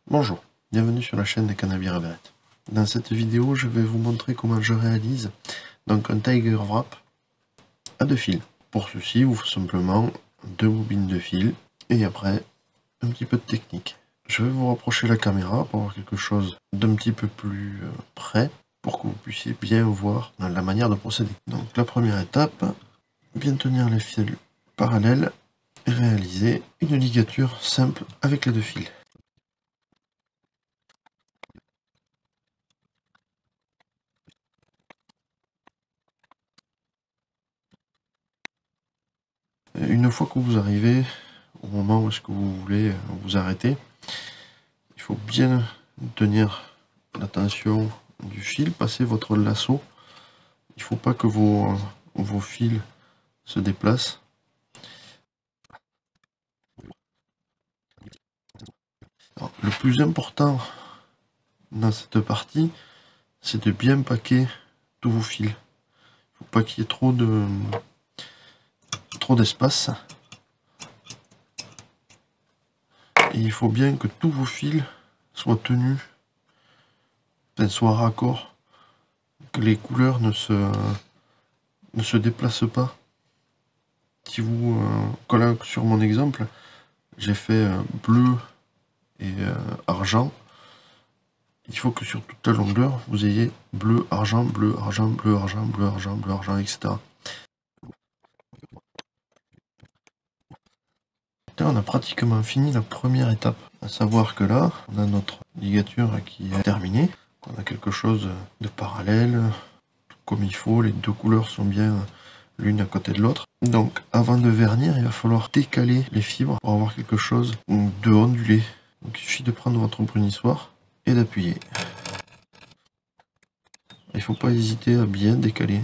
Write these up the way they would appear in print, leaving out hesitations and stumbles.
Bonjour, bienvenue sur la chaîne des Cannabis Rebellettes. Dans cette vidéo, je vais vous montrer comment je réalise donc un Tiger Wrap à 2 fils. Pour ceci, il vous faut simplement 2 bobines de fil et après un petit peu de technique. Je vais vous rapprocher la caméra pour avoir quelque chose d'un petit peu plus près pour que vous puissiez bien voir la manière de procéder. Donc la première étape, bien tenir les fils parallèles et réaliser une ligature simple avec les 2 fils. Une fois que vous arrivez au moment où est-ce que vous voulez vous arrêter, il faut bien tenir la tension du fil, passer votre lasso. Il ne faut pas que vos fils se déplacent. Alors, le plus important dans cette partie, c'est de bien paquer tous vos fils. Il ne faut pas qu'il y ait trop d'espace. Et il faut bien que tous vos fils soient tenus, soient raccords, que les couleurs ne se déplacent pas. Si vous, comme sur mon exemple, j'ai fait bleu et argent. Il faut que sur toute la longueur, vous ayez bleu, argent, bleu, argent, bleu, argent, bleu, argent, bleu, argent, etc. Là, on a pratiquement fini la première étape. À savoir que là, on a notre ligature qui est terminée. On a quelque chose de parallèle, comme il faut. Les deux couleurs sont bien l'une à côté de l'autre. Donc, avant de vernir, il va falloir décaler les fibres pour avoir quelque chose de ondulé. Donc, il suffit de prendre votre brunissoir et d'appuyer. Il ne faut pas hésiter à bien décaler.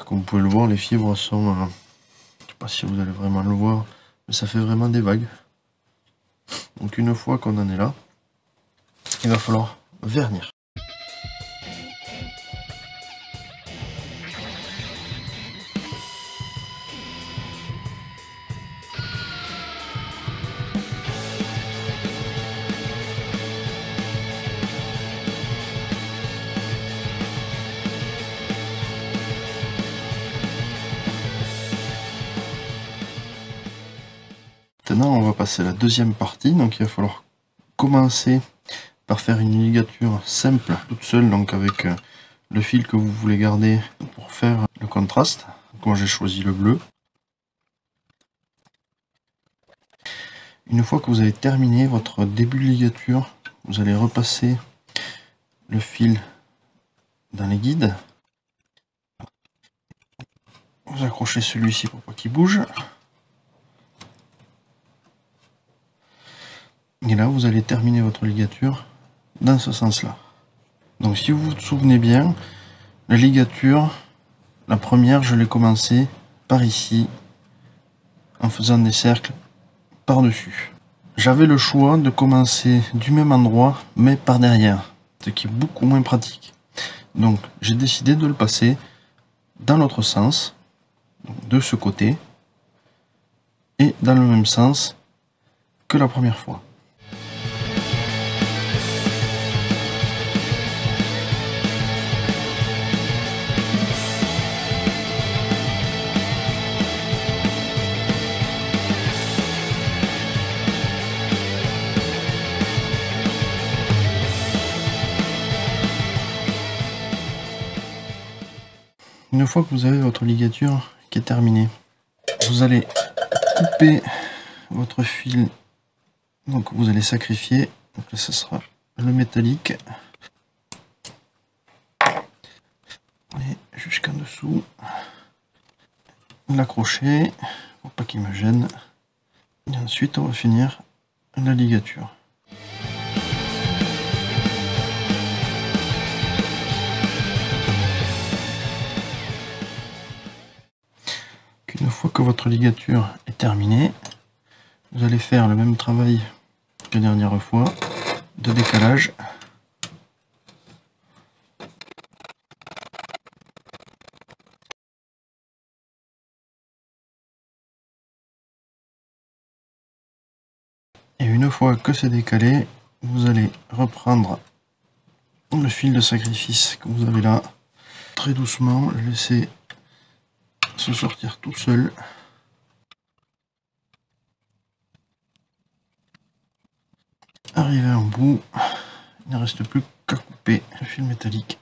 Comme vous pouvez le voir, les fibres sont... je ne sais pas si vous allez vraiment le voir, mais ça fait vraiment des vagues. Donc une fois qu'on en est là, il va falloir vernir. Maintenant, on va passer à la deuxième partie. Donc il va falloir commencer par faire une ligature simple, toute seule, donc avec le fil que vous voulez garder pour faire le contraste. Donc, moi j'ai choisi le bleu. Une fois que vous avez terminé votre début de ligature, vous allez repasser le fil dans les guides. Vous accrochez celui-ci pour pas qu'il bouge. Et là, vous allez terminer votre ligature dans ce sens-là. Donc si vous vous souvenez bien, la ligature, la première, je l'ai commencé par ici, en faisant des cercles par-dessus. J'avais le choix de commencer du même endroit, mais par derrière, ce qui est beaucoup moins pratique. Donc j'ai décidé de le passer dans l'autre sens, de ce côté, et dans le même sens que la première fois. Une fois que vous avez votre ligature qui est terminée, vous allez couper votre fil, donc vous allez sacrifier, donc là ce sera le métallique, et jusqu'en dessous, l'accrocher pour pas qu'il me gêne, et ensuite on va finir la ligature. Une fois que votre ligature est terminée, vous allez faire le même travail que la dernière fois de décalage. une fois que c'est décalé, vous allez reprendre le fil de sacrifice que vous avez là, très doucement, le laisser se sortir tout seul. Arrivé en bout, il ne reste plus qu'à couper le fil métallique.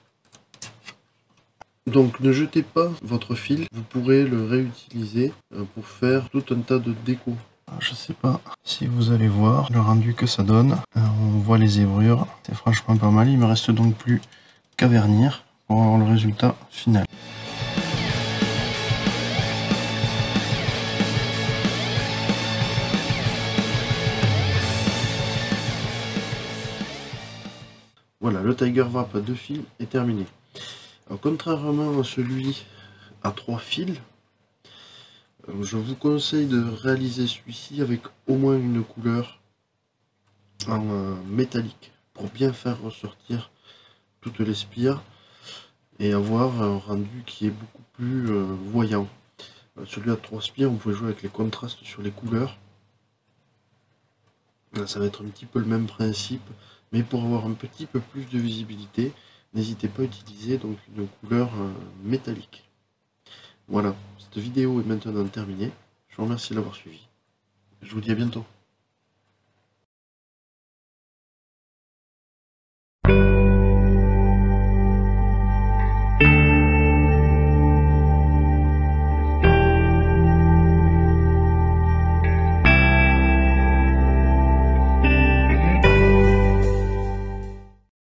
Donc ne jetez pas votre fil, vous pourrez le réutiliser pour faire tout un tas de déco. Je sais pas si vous allez voir le rendu que ça donne. On voit les zébrures, c'est franchement pas mal. Il me reste donc plus qu'à vernir pour avoir le résultat final. Voilà, le Tiger Wrap à 2 fils est terminé. Alors, contrairement à celui à 3 fils, je vous conseille de réaliser celui-ci avec au moins une couleur en métallique pour bien faire ressortir toutes les spires et avoir un rendu qui est beaucoup plus voyant. Celui à 3 spires, vous pouvez jouer avec les contrastes sur les couleurs. Là, ça va être un petit peu le même principe, mais pour avoir un petit peu plus de visibilité, n'hésitez pas à utiliser donc une couleur métallique. Voilà, cette vidéo est maintenant terminée. Je vous remercie de l'avoir suivi. Je vous dis à bientôt.